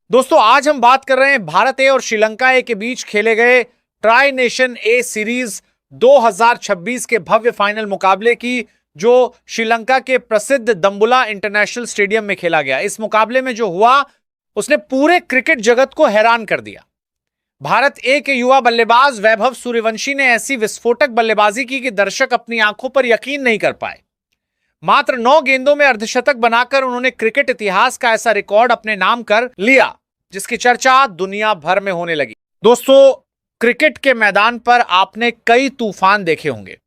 दोस्तों आज हम बात कर रहे हैं भारत ए और श्रीलंका ए के बीच खेले गए ट्राई नेशन ए सीरीज 2026 के भव्य फाइनल मुकाबले की, जो श्रीलंका के प्रसिद्ध दम्बुला इंटरनेशनल स्टेडियम में खेला गया। इस मुकाबले में जो हुआ उसने पूरे क्रिकेट जगत को हैरान कर दिया। भारत ए के युवा बल्लेबाज वैभव सूर्यवंशी ने ऐसी विस्फोटक बल्लेबाजी की कि दर्शक अपनी आंखों पर यकीन नहीं कर पाए। मात्र 9 गेंदों में अर्धशतक बनाकर उन्होंने क्रिकेट इतिहास का ऐसा रिकॉर्ड अपने नाम कर लिया जिसकी चर्चा दुनिया भर में होने लगी। दोस्तों, क्रिकेट के मैदान पर आपने कई तूफान देखे होंगे।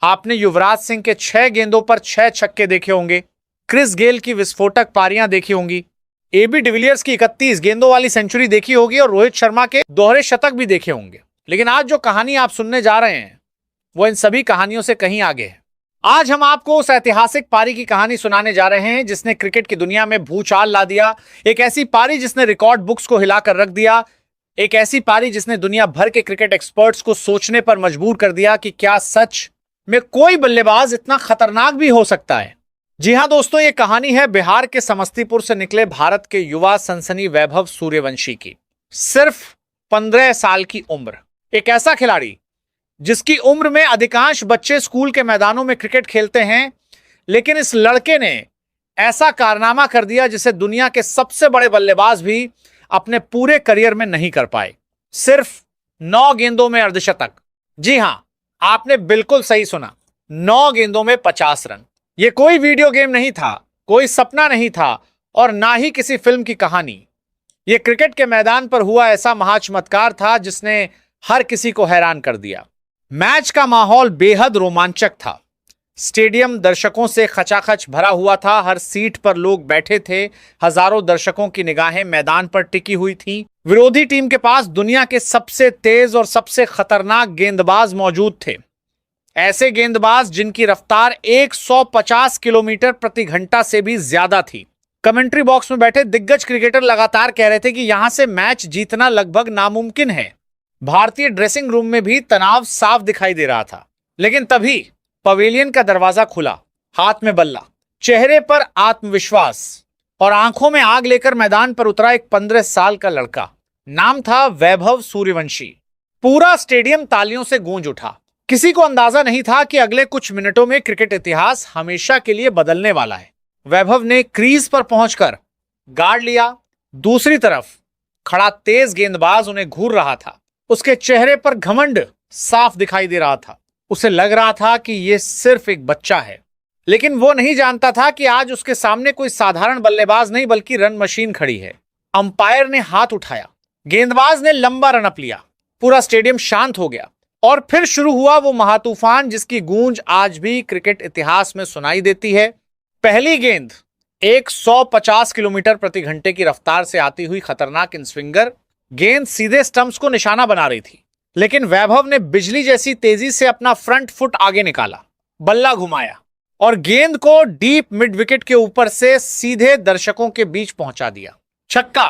आपने युवराज सिंह के 6 गेंदों पर 6 छक्के देखे होंगे, क्रिस गेल की विस्फोटक पारियां देखी होंगी, एबी डिविलियर्स की 31 गेंदों वाली सेंचुरी देखी होगी और रोहित शर्मा के दोहरे शतक भी देखे होंगे। लेकिन आज जो कहानी आप सुनने जा रहे हैं वो इन सभी कहानियों से कहीं आगे है। आज हम आपको उस ऐतिहासिक पारी की कहानी सुनाने जा रहे हैं जिसने क्रिकेट की दुनिया में भूचाल ला दिया। एक ऐसी पारी जिसने रिकॉर्ड बुक्स को हिलाकर रख दिया। एक ऐसी पारी जिसने दुनिया भर के क्रिकेट एक्सपर्ट्स को सोचने पर मजबूर कर दिया कि क्या सच में कोई बल्लेबाज इतना खतरनाक भी हो सकता है। जी हां दोस्तों, यह कहानी है बिहार के समस्तीपुर से निकले भारत के युवा सनसनी वैभव सूर्यवंशी की। सिर्फ 15 साल की उम्र, एक ऐसा खिलाड़ी जिसकी उम्र में अधिकांश बच्चे स्कूल के मैदानों में क्रिकेट खेलते हैं, लेकिन इस लड़के ने ऐसा कारनामा कर दिया जिसे दुनिया के सबसे बड़े बल्लेबाज भी अपने पूरे करियर में नहीं कर पाए। सिर्फ 9 गेंदों में अर्धशतक। जी हां, आपने बिल्कुल सही सुना, 9 गेंदों में 50 रन। यह कोई वीडियो गेम नहीं था, कोई सपना नहीं था और ना ही किसी फिल्म की कहानी। यह क्रिकेट के मैदान पर हुआ ऐसा महाचमत्कार था जिसने हर किसी को हैरान कर दिया। मैच का माहौल बेहद रोमांचक था। स्टेडियम दर्शकों से खचाखच भरा हुआ था, हर सीट पर लोग बैठे थे। हजारों दर्शकों की निगाहें मैदान पर टिकी हुई थी। विरोधी टीम के पास दुनिया के सबसे तेज और सबसे खतरनाक गेंदबाज मौजूद थे। ऐसे गेंदबाज जिनकी रफ्तार 150 किलोमीटर प्रति घंटा से भी ज्यादा थी। कमेंट्री बॉक्स में बैठे दिग्गज क्रिकेटर लगातार कह रहे थे कि यहां से मैच जीतना लगभग नामुमकिन है। भारतीय ड्रेसिंग रूम में भी तनाव साफ दिखाई दे रहा था। लेकिन तभी पवेलियन का दरवाजा खुला, हाथ में बल्ला, चेहरे पर आत्मविश्वास और आंखों में आग लेकर मैदान पर उतरा एक 15 साल का लड़का। नाम था वैभव सूर्यवंशी। पूरा स्टेडियम तालियों से गूंज उठा। किसी को अंदाजा नहीं था कि अगले कुछ मिनटों में क्रिकेट इतिहास हमेशा के लिए बदलने वाला है। वैभव ने क्रीज पर पहुंचकर गार्ड लिया। दूसरी तरफ खड़ा तेज गेंदबाज उन्हें घूर रहा था। उसके चेहरे पर घमंड साफ दिखाई दे रहा था। उसे लग रहा था कि यह सिर्फ एक बच्चा है, लेकिन वो नहीं जानता था कि आज उसके सामने कोई साधारण बल्लेबाज नहीं बल्कि रन मशीन खड़ी है। अंपायर ने हाथ उठाया, गेंदबाज ने लंबा रन अप लिया। पूरा स्टेडियम शांत हो गया और फिर शुरू हुआ वो महातूफान जिसकी गूंज आज भी क्रिकेट इतिहास में सुनाई देती है। पहली गेंद 150 किलोमीटर प्रति घंटे की रफ्तार से आती हुई खतरनाक इन स्विंगर गेंद सीधे स्टंप्स को निशाना बना रही थी, लेकिन वैभव ने बिजली जैसी तेजी से अपना फ्रंट फुट आगे निकाला, बल्ला घुमाया और गेंद को डीप मिड विकेट के ऊपर से सीधे दर्शकों के बीच पहुंचा दिया। छक्का,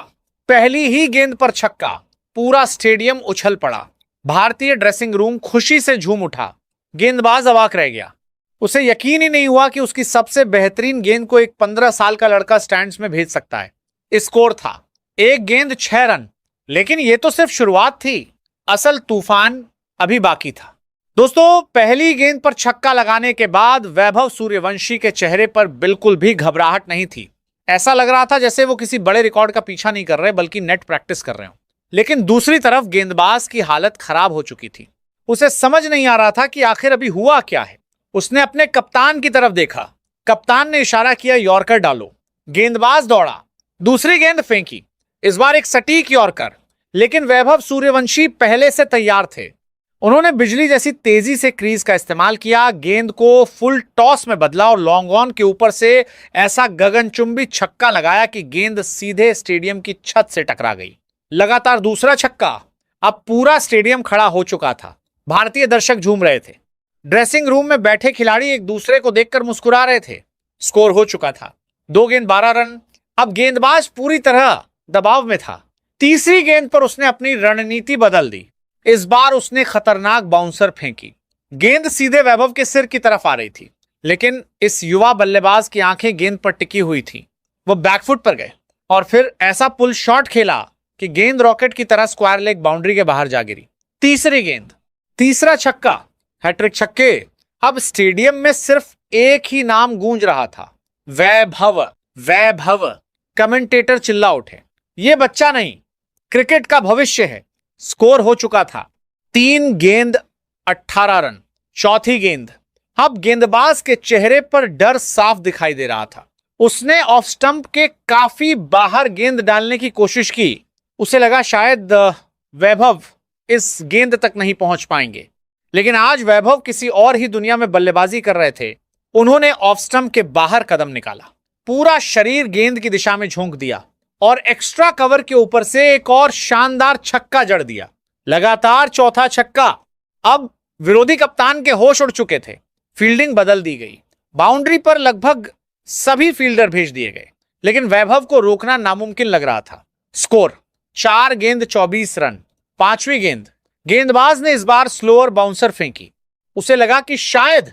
पहली ही गेंद पर छक्का। पूरा स्टेडियम उछल पड़ा। भारतीय ड्रेसिंग रूम खुशी से झूम उठा। गेंदबाज अवाक रह गया। उसे यकीन ही नहीं हुआ कि उसकी सबसे बेहतरीन गेंद को एक 15 साल का लड़का स्टैंड्स में भेज सकता है। स्कोर था 1 गेंद 6 रन। लेकिन यह तो सिर्फ शुरुआत थी, असल तूफान अभी बाकी था। दोस्तों, पहली गेंद पर छक्का लगाने के बाद वैभव सूर्यवंशी के चेहरे पर बिल्कुल भी घबराहट नहीं थी। ऐसा लग रहा था जैसे वो किसी बड़े रिकॉर्ड का पीछा नहीं कर रहे बल्कि नेट प्रैक्टिस कर रहे हो। लेकिन दूसरी तरफ गेंदबाज की हालत खराब हो चुकी थी। उसे समझ नहीं आ रहा था कि आखिर अभी हुआ क्या है। उसने अपने कप्तान की तरफ देखा। कप्तान ने इशारा किया, यॉर्कर डालो। गेंदबाज दौड़ा, दूसरी गेंद फेंकी, इस बार एक सटीक यॉर्कर। लेकिन वैभव सूर्यवंशी पहले से तैयार थे। उन्होंने बिजली जैसी तेजी से क्रीज का इस्तेमाल किया, गेंद को फुल टॉस में बदला और लॉन्ग ऑन के ऊपर से ऐसा गगनचुंबी छक्का लगाया कि गेंद सीधे स्टेडियम की छत से टकरा गई। लगातार दूसरा छक्का। अब पूरा स्टेडियम खड़ा हो चुका था। भारतीय दर्शक झूम रहे थे। ड्रेसिंग रूम में बैठे खिलाड़ी एक दूसरे को देखकर मुस्कुरा रहे थे। स्कोर हो चुका था 2 गेंद 12 रन। अब गेंदबाज पूरी तरह दबाव में था। तीसरी गेंद पर उसने अपनी रणनीति बदल दी। इस बार उसने खतरनाक बाउंसर फेंकी। गेंद सीधे वैभव के सिर की तरफ आ रही थी, लेकिन इस युवा बल्लेबाज की आंखें गेंद पर टिकी हुई थी। वो बैकफुट पर गए। और फिर ऐसा पुल शॉट खेला कि गेंद रॉकेट की तरह स्क्वायर लेग बाउंड्री के बाहर जा गिरी। तीसरी गेंद, तीसरा छक्का, हैट्रिक छक्के। अब स्टेडियम में सिर्फ एक ही नाम गूंज रहा था, वैभव। वैभव। कमेंटेटर चिल्ला उठे, ये बच्चा नहीं, क्रिकेट का भविष्य है। स्कोर हो चुका था 3 गेंद 18 रन। चौथी गेंद, अब गेंदबाज के चेहरे पर डर साफ दिखाई दे रहा था। उसने ऑफ स्टंप के काफी बाहर गेंद डालने की कोशिश की। उसे लगा शायद वैभव इस गेंद तक नहीं पहुंच पाएंगे, लेकिन आज वैभव किसी और ही दुनिया में बल्लेबाजी कर रहे थे। उन्होंने ऑफ स्टंप के बाहर कदम निकाला, पूरा शरीर गेंद की दिशा में झोंक दिया और एक्स्ट्रा कवर के ऊपर से एक और शानदार छक्का जड़ दिया। लगातार चौथा छक्का। अब विरोधी कप्तान के होश उड़ चुके थे। फील्डिंग बदल दी गई। बाउंड्री पर लगभग सभी फील्डर भेज दिए गए, लेकिन वैभव को रोकना नामुमकिन लग रहा था। स्कोर 4 गेंद 24 रन। पांचवी गेंद, गेंदबाज ने इस बार स्लोअर बाउंसर फेंकी। उसे लगा कि शायद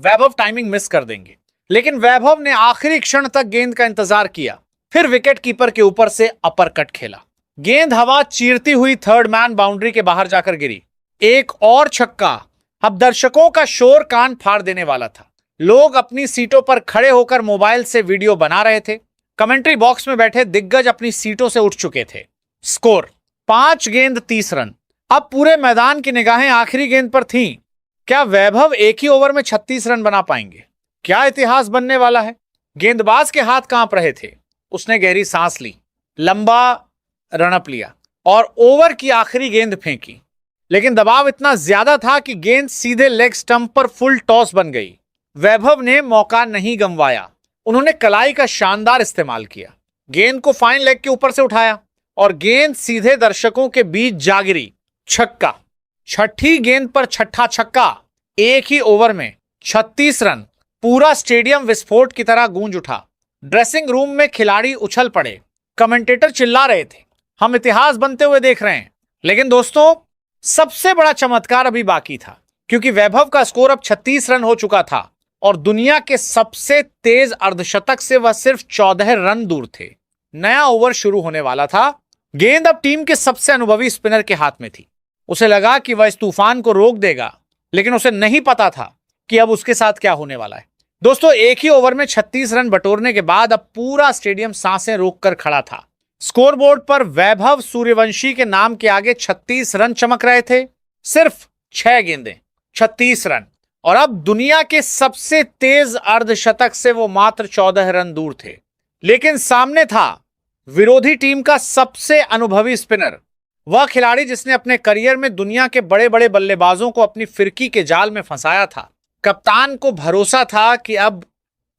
वैभव टाइमिंग मिस कर देंगे, लेकिन वैभव ने आखिरी क्षण तक गेंद का इंतजार किया। फिर विकेट कीपर के ऊपर से अपरकट खेला। गेंद हवा चीरती हुई थर्ड मैन बाउंड्री के बाहर जाकर गिरी। एक और छक्का। अब दर्शकों का शोर कान फाड़ देने वाला था। लोग अपनी सीटों पर खड़े होकर मोबाइल से वीडियो बना रहे थे। कमेंट्री बॉक्स में बैठे दिग्गज अपनी सीटों से उठ चुके थे। स्कोर 5 गेंद 30 रन। अब पूरे मैदान की निगाहें आखिरी गेंद पर थीं। क्या वैभव एक ही ओवर में 36 रन बना पाएंगे? क्या इतिहास बनने वाला है? गेंदबाज के हाथ कांप रहे थे। उसने गहरी सांस ली, लंबा रनअप लिया और ओवर की आखिरी गेंद फेंकी, लेकिन दबाव इतना ज्यादा था कि गेंद सीधे लेग स्टंप पर फुल टॉस बन गई। वैभव ने मौका नहीं गंवाया। उन्होंने कलाई का शानदार इस्तेमाल किया, गेंद को फाइन लेग के ऊपर से उठाया और गेंद सीधे दर्शकों के बीच जा गिरी। छक्का। छठी गेंद पर छठा छक्का। एक ही ओवर में 36 रन। पूरा स्टेडियम विस्फोट की तरह गूंज उठा। ड्रेसिंग रूम में खिलाड़ी उछल पड़े। कमेंटेटर चिल्ला रहे थे, हम इतिहास बनते हुए देख रहे हैं। लेकिन दोस्तों, सबसे बड़ा चमत्कार अभी बाकी था, क्योंकि वैभव का स्कोर अब 36 रन हो चुका था और दुनिया के सबसे तेज अर्धशतक से वह सिर्फ 14 रन दूर थे। नया ओवर शुरू होने वाला था। गेंद अब टीम के सबसे अनुभवी स्पिनर के हाथ में थी। उसे लगा कि वह इस तूफान को रोक देगा, लेकिन उसे नहीं पता था कि अब उसके साथ क्या होने वाला है। दोस्तों, एक ही ओवर में 36 रन बटोरने के बाद अब पूरा स्टेडियम सांसें रोककर खड़ा था। स्कोरबोर्ड पर वैभव सूर्यवंशी के नाम के आगे 36 रन चमक रहे थे। सिर्फ 6 गेंदें, 36 रन। और अब दुनिया के सबसे तेज अर्धशतक से वो मात्र 14 रन दूर थे। लेकिन सामने था विरोधी टीम का सबसे अनुभवी स्पिनर, वह खिलाड़ी जिसने अपने करियर में दुनिया के बड़े बड़े बल्लेबाजों को अपनी फिरकी के जाल में फंसाया था। कप्तान को भरोसा था कि अब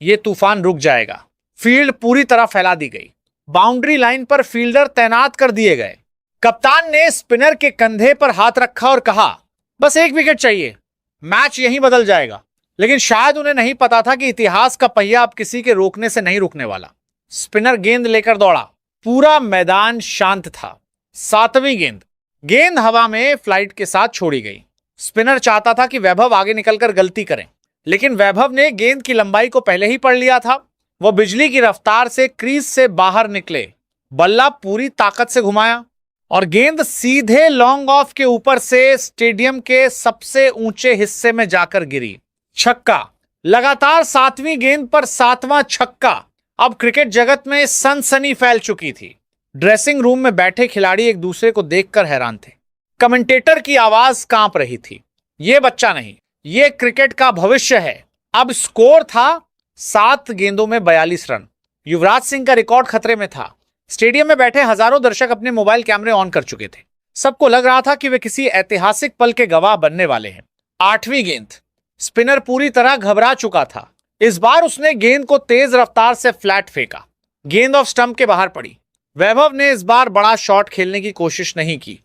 यह तूफान रुक जाएगा। फील्ड पूरी तरह फैला दी गई। बाउंड्री लाइन पर फील्डर तैनात कर दिए गए। कप्तान ने स्पिनर के कंधे पर हाथ रखा और कहा, बस एक विकेट चाहिए, मैच यहीं बदल जाएगा। लेकिन शायद उन्हें नहीं पता था कि इतिहास का पहिया अब किसी के रोकने से नहीं रुकने वाला। स्पिनर गेंद लेकर दौड़ा। पूरा मैदान शांत था। 7वीं गेंद। गेंद हवा में फ्लाइट के साथ छोड़ी गई। स्पिनर चाहता था कि वैभव आगे निकलकर गलती करें, लेकिन वैभव ने गेंद की लंबाई को पहले ही पढ़ लिया था। वह बिजली की रफ्तार से क्रीज से बाहर निकले, बल्ला पूरी ताकत से घुमाया और गेंद सीधे लॉन्ग ऑफ के ऊपर से स्टेडियम के सबसे ऊंचे हिस्से में जाकर गिरी। छक्का। लगातार 7वीं गेंद पर 7वां छक्का। अब क्रिकेट जगत में सनसनी फैल चुकी थी। ड्रेसिंग रूम में बैठे खिलाड़ी एक दूसरे को देखकर हैरान थे। कमेंटेटर की आवाज कांप रही थी, यह बच्चा नहीं, यह क्रिकेट का भविष्य है। अब स्कोर था 7 गेंदों में 42 रन। युवराज सिंह का रिकॉर्ड खतरे में था। स्टेडियम में बैठे हजारों दर्शक अपने मोबाइल कैमरे ऑन कर चुके थे। सबको लग रहा था कि वे किसी ऐतिहासिक पल के गवाह बनने वाले हैं। 8वीं गेंद। स्पिनर पूरी तरह घबरा चुका था। इस बार उसने गेंद को तेज रफ्तार से फ्लैट फेंका। गेंद ऑफ स्टंप के बाहर पड़ी। वैभव ने इस बार बड़ा शॉट खेलने की कोशिश नहीं की।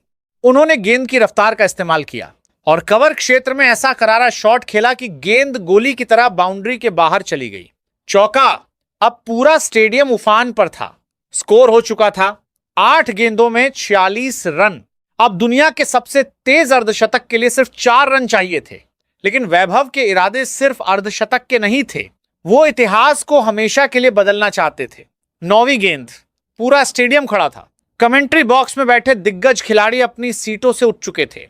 उन्होंने गेंद की रफ्तार का इस्तेमाल किया और कवर क्षेत्र में ऐसा करारा शॉट खेला कि गेंद गोली की तरह बाउंड्री के बाहर चली गई। चौका। अब पूरा स्टेडियम उफान पर था। स्कोर हो चुका था 8 गेंदों में 46 रन। अब दुनिया के सबसे तेज अर्धशतक के लिए सिर्फ 4 रन चाहिए थे, लेकिन वैभव के इरादे सिर्फ अर्धशतक के नहीं थे। वो इतिहास को हमेशा के लिए बदलना चाहते थे। 9वीं गेंद। पूरा स्टेडियम खड़ा था। कमेंट्री बॉक्स में बैठे दिग्गज खिलाड़ी अपनी सीटों से उठ चुके थे।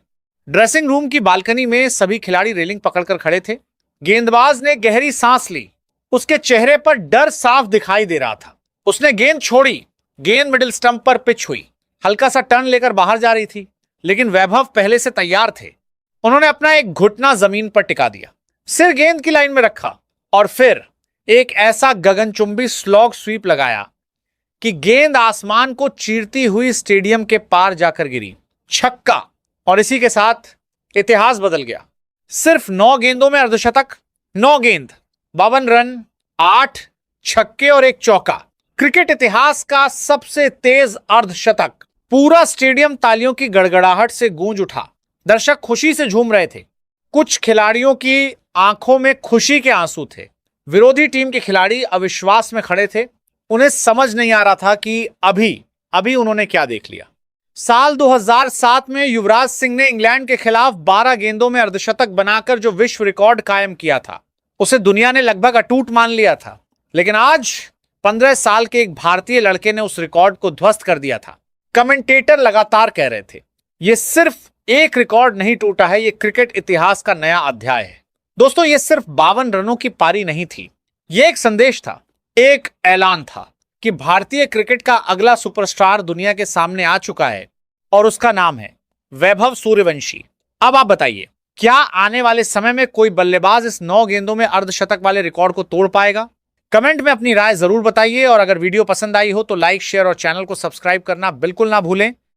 ड्रेसिंग रूम की बालकनी में सभी खिलाड़ी रेलिंग पकड़कर खड़े थे। गेंदबाज ने गहरी सांस ली। उसके चेहरे पर डर साफ दिखाई दे रहा था। उसने गेंद छोड़ी। गेंद मिडिल स्टंप पर पिच हुई। हल्का सा टर्न लेकर बाहर जा रही थी, लेकिन वैभव पहले से तैयार थे। उन्होंने अपना एक घुटना जमीन पर टिका दिया, सिर गेंद की लाइन में रखा और फिर एक ऐसा गगनचुंबी स्लॉग स्वीप लगाया कि गेंद आसमान को चीरती हुई स्टेडियम के पार जाकर गिरी। छक्का। और इसी के साथ इतिहास बदल गया। सिर्फ 9 गेंदों में अर्धशतक, 9 गेंद, 52 रन, 8 छक्के और 1 चौका। क्रिकेट इतिहास का सबसे तेज अर्धशतक। पूरा स्टेडियम तालियों की गड़गड़ाहट से गूंज उठा। दर्शक खुशी से झूम रहे थे। कुछ खिलाड़ियों की आंखों में खुशी के आंसू थे। विरोधी टीम के खिलाड़ी अविश्वास में खड़े थे। उन्हें समझ नहीं आ रहा था कि अभी उन्होंने क्या देख लिया। साल 2007 में युवराज सिंह ने इंग्लैंड के खिलाफ 12 गेंदों में अर्धशतक बनाकर जो विश्व रिकॉर्ड कायम किया था, उसे दुनिया ने लगभग अटूट मान लिया था। लेकिन आज 15 साल के एक भारतीय लड़के ने उस रिकॉर्ड को ध्वस्त कर दिया था। कमेंटेटर लगातार कह रहे थे, यह सिर्फ एक रिकॉर्ड नहीं टूटा है, यह क्रिकेट इतिहास का नया अध्याय है। दोस्तों, यह सिर्फ 52 रनों की पारी नहीं थी। यह एक संदेश था, एक ऐलान था कि भारतीय क्रिकेट का अगला सुपरस्टार दुनिया के सामने आ चुका है और उसका नाम है वैभव सूर्यवंशी। अब आप बताइए, क्या आने वाले समय में कोई बल्लेबाज इस 9 गेंदों में अर्धशतक वाले रिकॉर्ड को तोड़ पाएगा? कमेंट में अपनी राय जरूर बताइए और अगर वीडियो पसंद आई हो तो लाइक, शेयर और चैनल को सब्सक्राइब करना बिल्कुल ना भूलें।